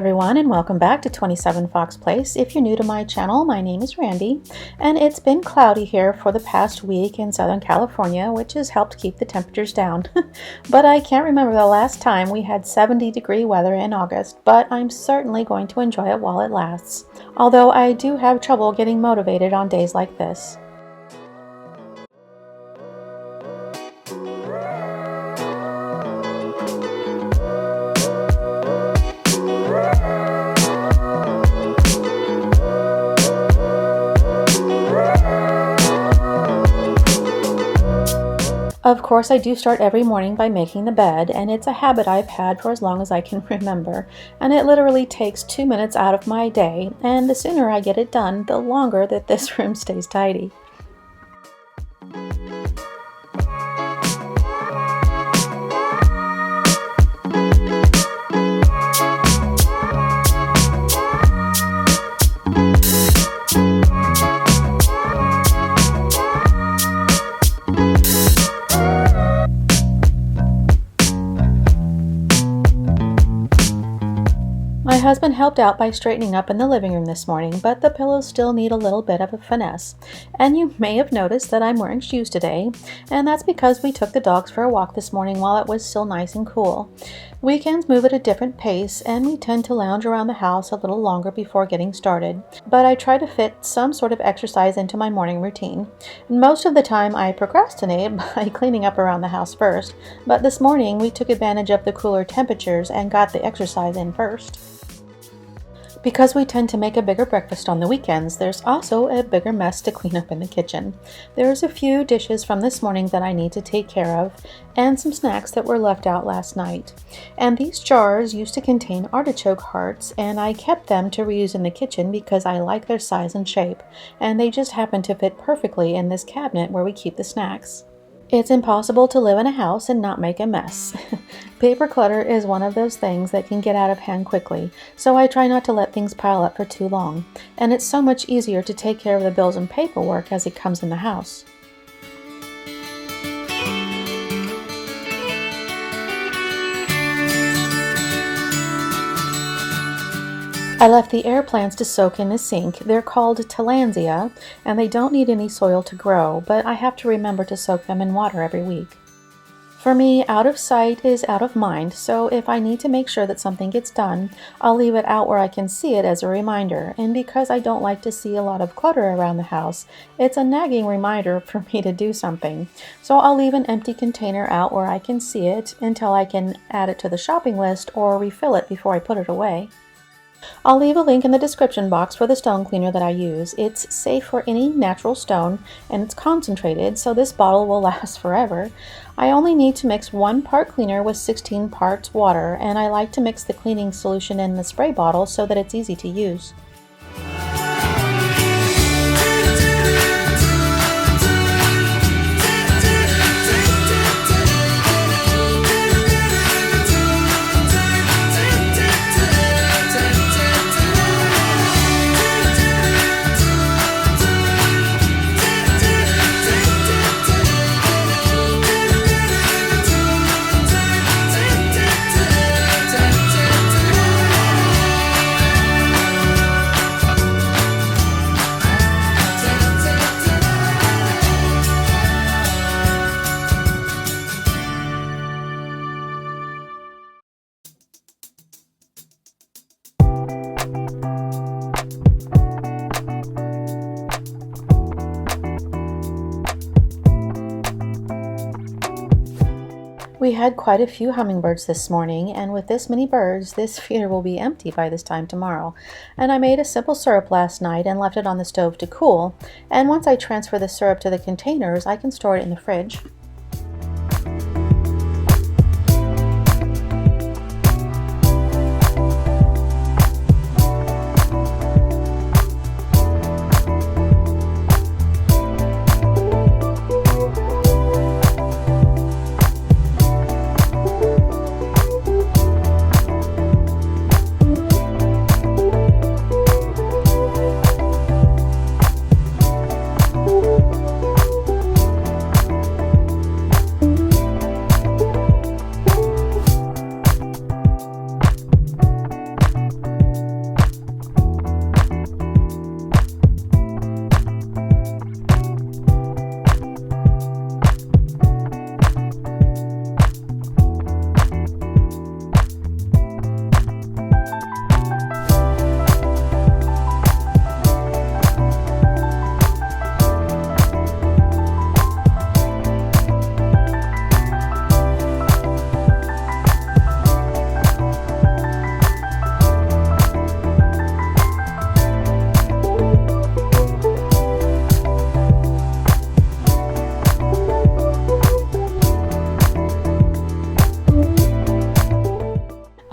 everyone, and welcome back to 27 Fox Place. If you're new to my channel, my name is Randy, and it's been cloudy here for the past week in Southern California, which has helped keep the temperatures down. But I can't remember the last time we had 70-degree weather in August, but I'm certainly going to enjoy it while it lasts. Although I do have trouble getting motivated on days like this. Of course, I do start every morning by making the bed, and it's a habit I've had for as long as I can remember, and it literally takes 2 minutes out of my day, and the sooner I get it done, the longer that this room stays tidy. My husband helped out by straightening up in the living room this morning, but the pillows still need a little bit of a finesse. And you may have noticed that I'm wearing shoes today, and that's because we took the dogs for a walk this morning while it was still nice and cool. Weekends move at a different pace, and we tend to lounge around the house a little longer before getting started, but I try to fit some sort of exercise into my morning routine. Most of the time I procrastinate by cleaning up around the house first, but this morning we took advantage of the cooler temperatures and got the exercise in first. Because we tend to make a bigger breakfast on the weekends, there's also a bigger mess to clean up in the kitchen. There's a few dishes from this morning that I need to take care of, and some snacks that were left out last night. And these jars used to contain artichoke hearts, and I kept them to reuse in the kitchen because I like their size and shape, and they just happen to fit perfectly in this cabinet where we keep the snacks. It's impossible to live in a house and not make a mess. Paper clutter is one of those things that can get out of hand quickly, so I try not to let things pile up for too long. And it's so much easier to take care of the bills and paperwork as it comes in the house. I left the air plants to soak in the sink. They're called Tillandsia, and they don't need any soil to grow, but I have to remember to soak them in water every week. For me, out of sight is out of mind, so if I need to make sure that something gets done, I'll leave it out where I can see it as a reminder, and because I don't like to see a lot of clutter around the house, it's a nagging reminder for me to do something. So I'll leave an empty container out where I can see it until I can add it to the shopping list or refill it before I put it away. I'll leave a link in the description box for the stone cleaner that I use. It's safe for any natural stone, and it's concentrated, so this bottle will last forever. I only need to mix 1 part cleaner with 16 parts water, and I like to mix the cleaning solution in the spray bottle so that it's easy to use. We had quite a few hummingbirds this morning, and with this many birds, this feeder will be empty by this time tomorrow. And I made a simple syrup last night and left it on the stove to cool, and once I transfer the syrup to the containers, I can store it in the fridge.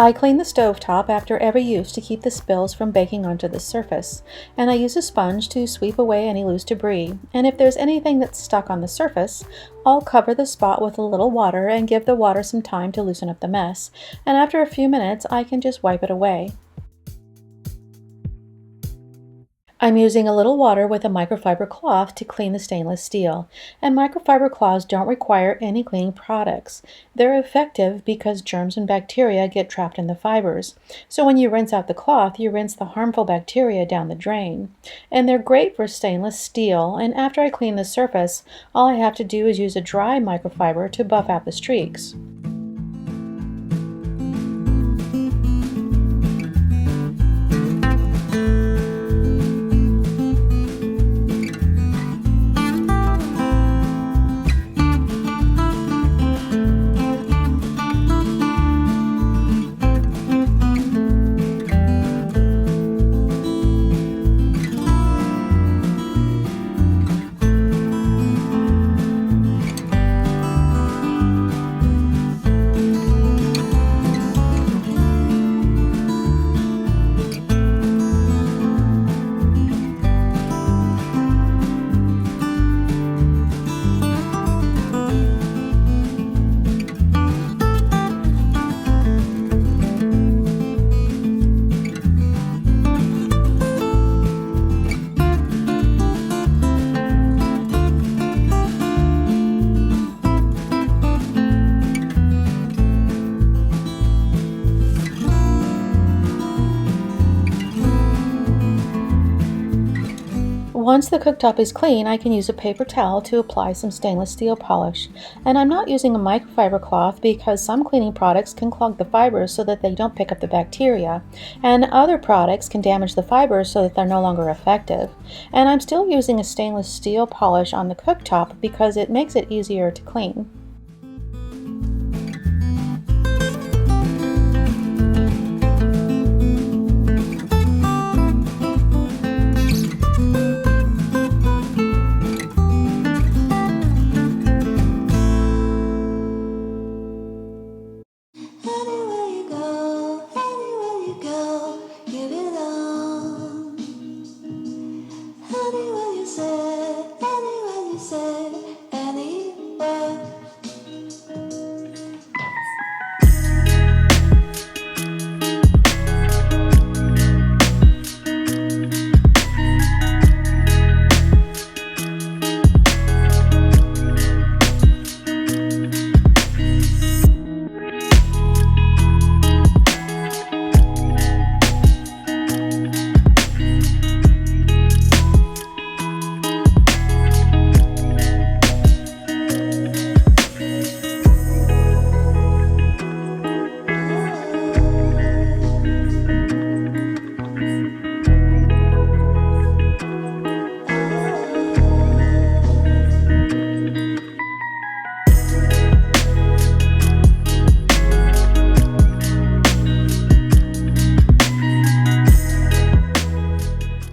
I clean the stovetop after every use to keep the spills from baking onto the surface, and I use a sponge to sweep away any loose debris, and if there's anything that's stuck on the surface, I'll cover the spot with a little water and give the water some time to loosen up the mess, and after a few minutes I can just wipe it away. I'm using a little water with a microfiber cloth to clean the stainless steel, and microfiber cloths don't require any cleaning products. They're effective because germs and bacteria get trapped in the fibers. So when you rinse out the cloth, you rinse the harmful bacteria down the drain. And they're great for stainless steel, and after I clean the surface, all I have to do is use a dry microfiber to buff out the streaks. Once the cooktop is clean, I can use a paper towel to apply some stainless steel polish. And I'm not using a microfiber cloth because some cleaning products can clog the fibers so that they don't pick up the bacteria, and other products can damage the fibers so that they're no longer effective. And I'm still using a stainless steel polish on the cooktop because it makes it easier to clean.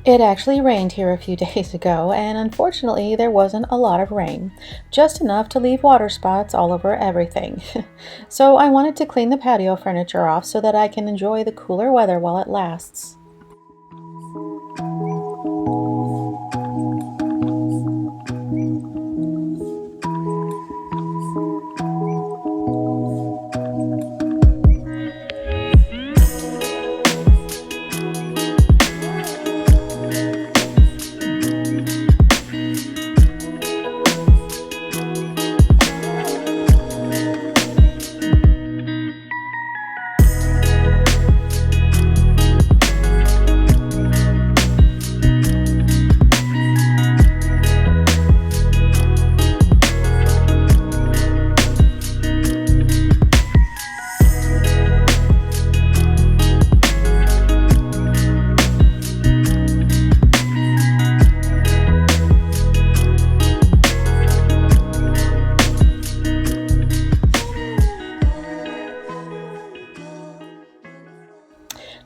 It actually rained here a few days ago, and unfortunately there wasn't a lot of rain, just enough to leave water spots all over everything. So I wanted to clean the patio furniture off so that I can enjoy the cooler weather while it lasts.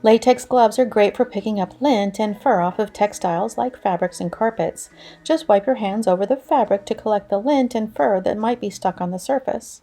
Latex gloves are great for picking up lint and fur off of textiles like fabrics and carpets. Just wipe your hands over the fabric to collect the lint and fur that might be stuck on the surface.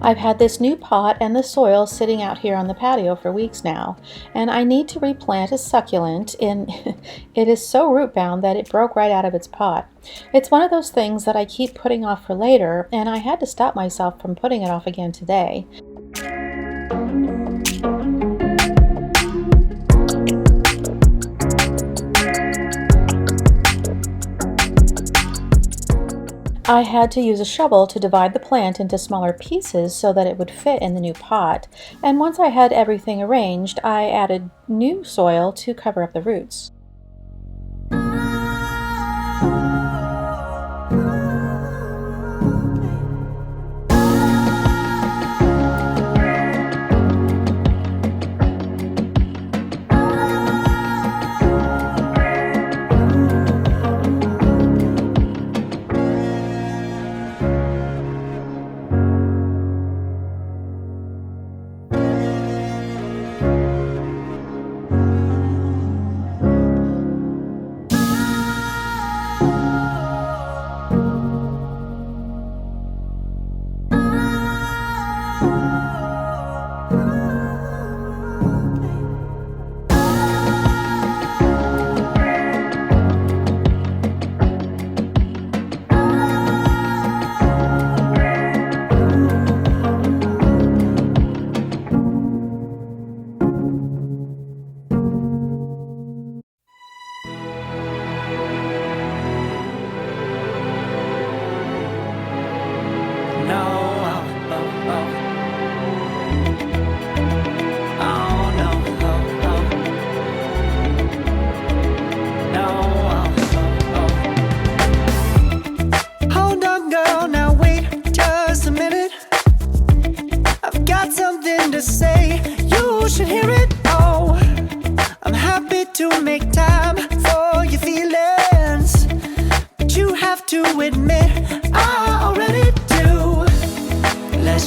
I've had this new pot and the soil sitting out here on the patio for weeks now, and I need to replant a succulent in it is so root bound that it broke right out of its pot. It's one of those things that I keep putting off for later, and I had to stop myself from putting it off again today. I had to use a shovel to divide the plant into smaller pieces so that it would fit in the new pot, and once I had everything arranged, I added new soil to cover up the roots.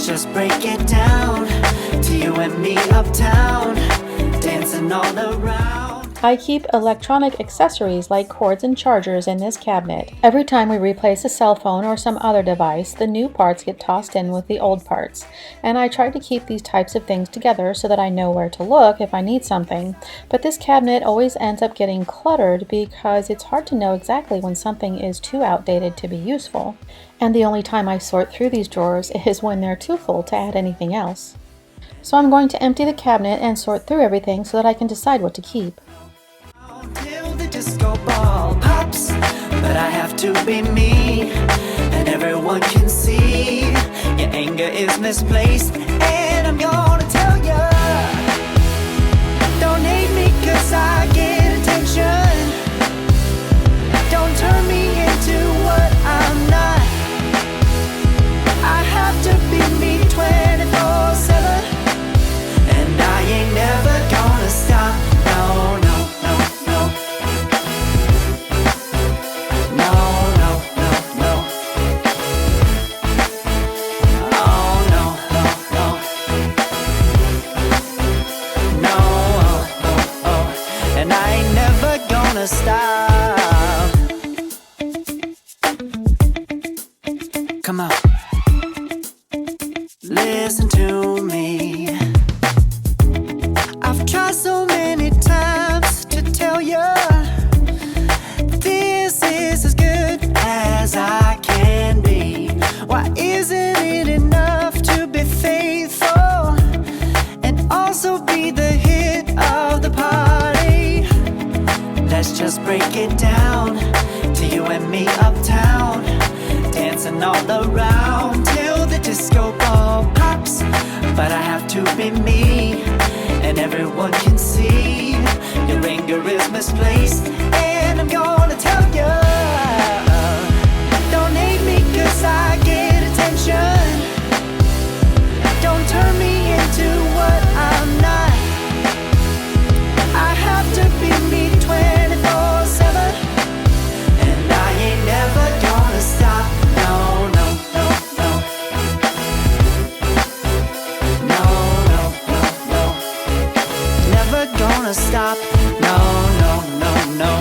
Just break it down to you and me uptown, dancing all around. I keep electronic accessories like cords and chargers in this cabinet. Every time we replace a cell phone or some other device, the new parts get tossed in with the old parts. And I try to keep these types of things together so that I know where to look if I need something. But this cabinet always ends up getting cluttered because it's hard to know exactly when something is too outdated to be useful. And the only time I sort through these drawers is when they're too full to add anything else. So I'm going to empty the cabinet and sort through everything so that I can decide what to keep. Till the disco ball pops, but I have to be me, and everyone can see your anger is misplaced, and I'm gonna tell ya, don't hate me 'cause I get attention, don't turn me into what I'm not. I have to be me 24/7, and I ain't never gonna stop. No, no, no, no. No, no, no, no. Oh, no, no, no. No, oh, oh, oh. And I ain't never gonna stop. Come on. Listen to me. I've tried so many times to tell you this is as good as I can be. Why isn't it enough to be faithful and also be the hit of the party? Let's just break it down to you and me uptown, dancing all around till the disco ball pops. But I have to be me, and everyone can see your anger is misplaced, and I'm gonna tell you, don't hate me 'cause I get attention, don't turn me into what I'm not. I have to be me 24/7, and I ain't never gonna stop. No, no, no, no. No, no, no, no. Never gonna stop. No, no, no, no.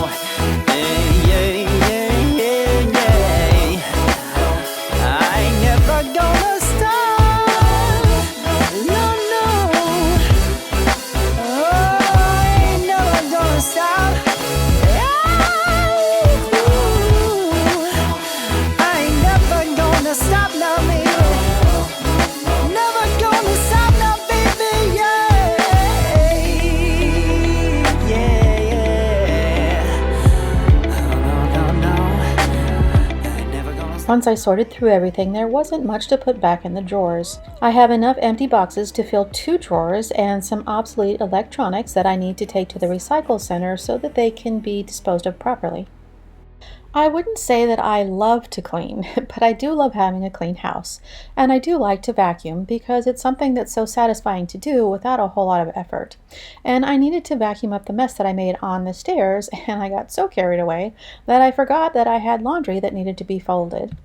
Once I sorted through everything, there wasn't much to put back in the drawers. I have enough empty boxes to fill 2 drawers and some obsolete electronics that I need to take to the recycle center so that they can be disposed of properly. I wouldn't say that I love to clean, but I do love having a clean house. And I do like to vacuum because it's something that's so satisfying to do without a whole lot of effort. And I needed to vacuum up the mess that I made on the stairs, and I got so carried away that I forgot that I had laundry that needed to be folded.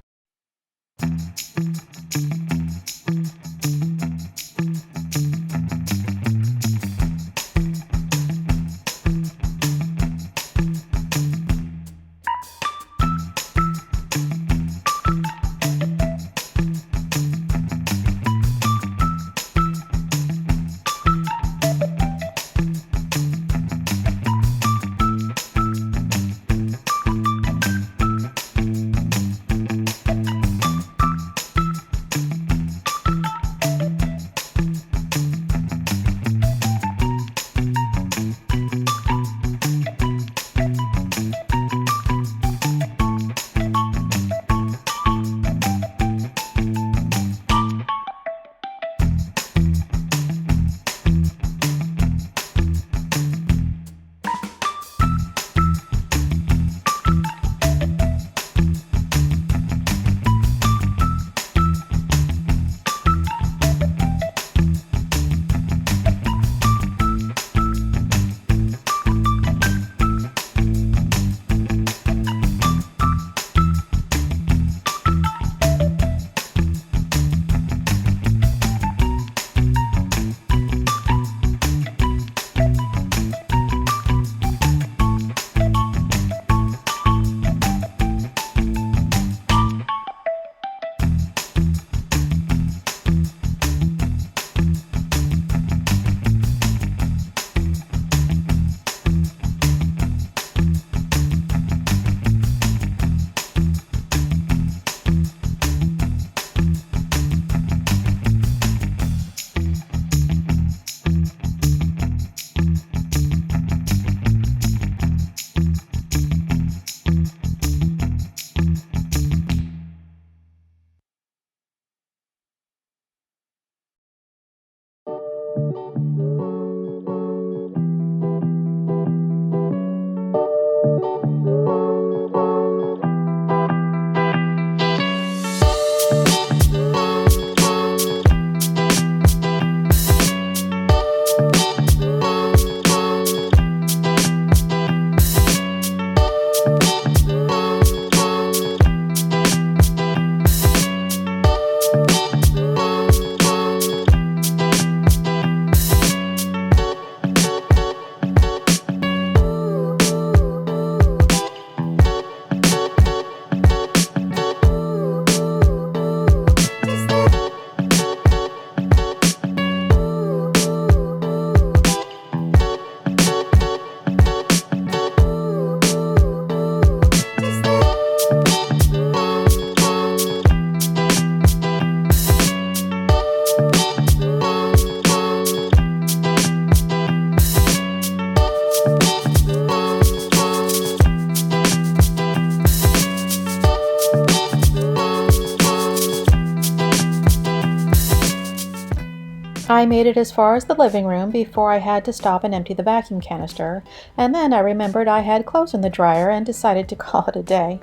I made it as far as the living room before I had to stop and empty the vacuum canister, and then I remembered I had clothes in the dryer and decided to call it a day.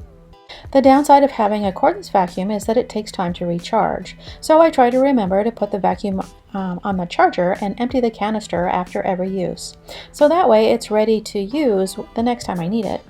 The downside of having a cordless vacuum is that it takes time to recharge, so I try to remember to put the vacuum on the charger and empty the canister after every use, so that way it's ready to use the next time I need it.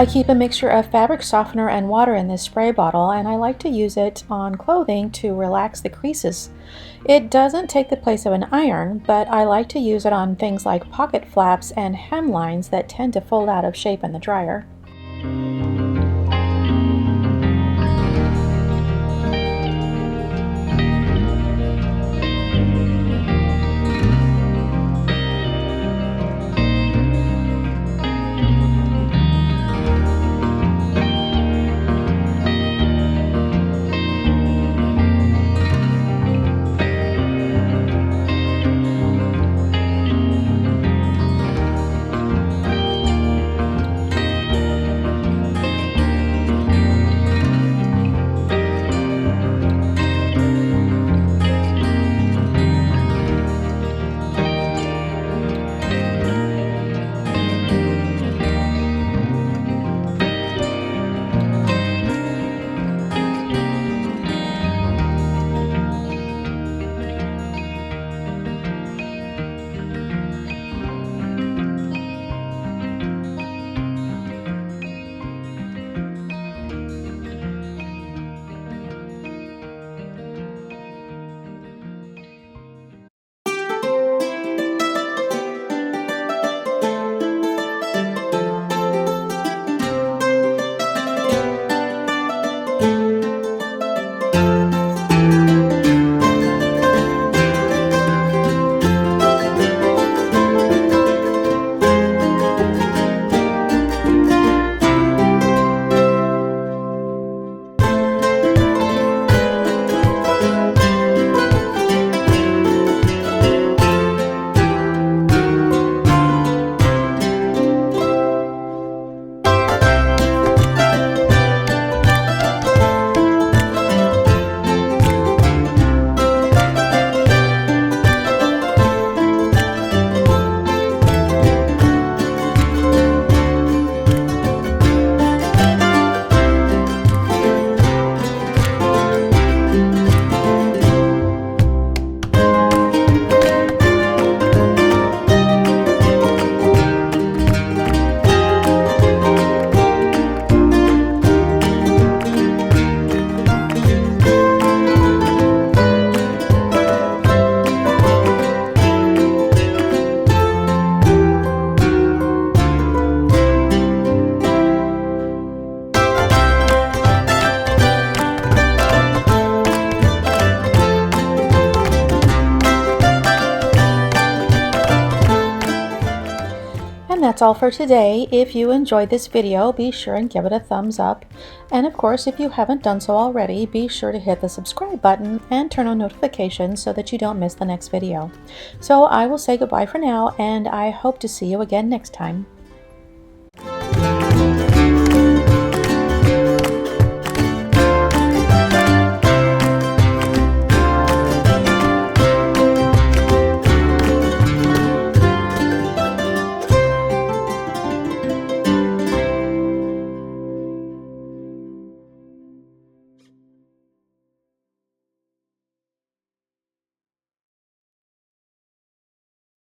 I keep a mixture of fabric softener and water in this spray bottle, and I like to use it on clothing to relax the creases. It doesn't take the place of an iron, but I like to use it on things like pocket flaps and hemlines that tend to fold out of shape in the dryer. And that's all for today. If you enjoyed this video, be sure and give it a thumbs up. And of course, if you haven't done so already, be sure to hit the subscribe button and turn on notifications so that you don't miss the next video. So I will say goodbye for now, and I hope to see you again next time.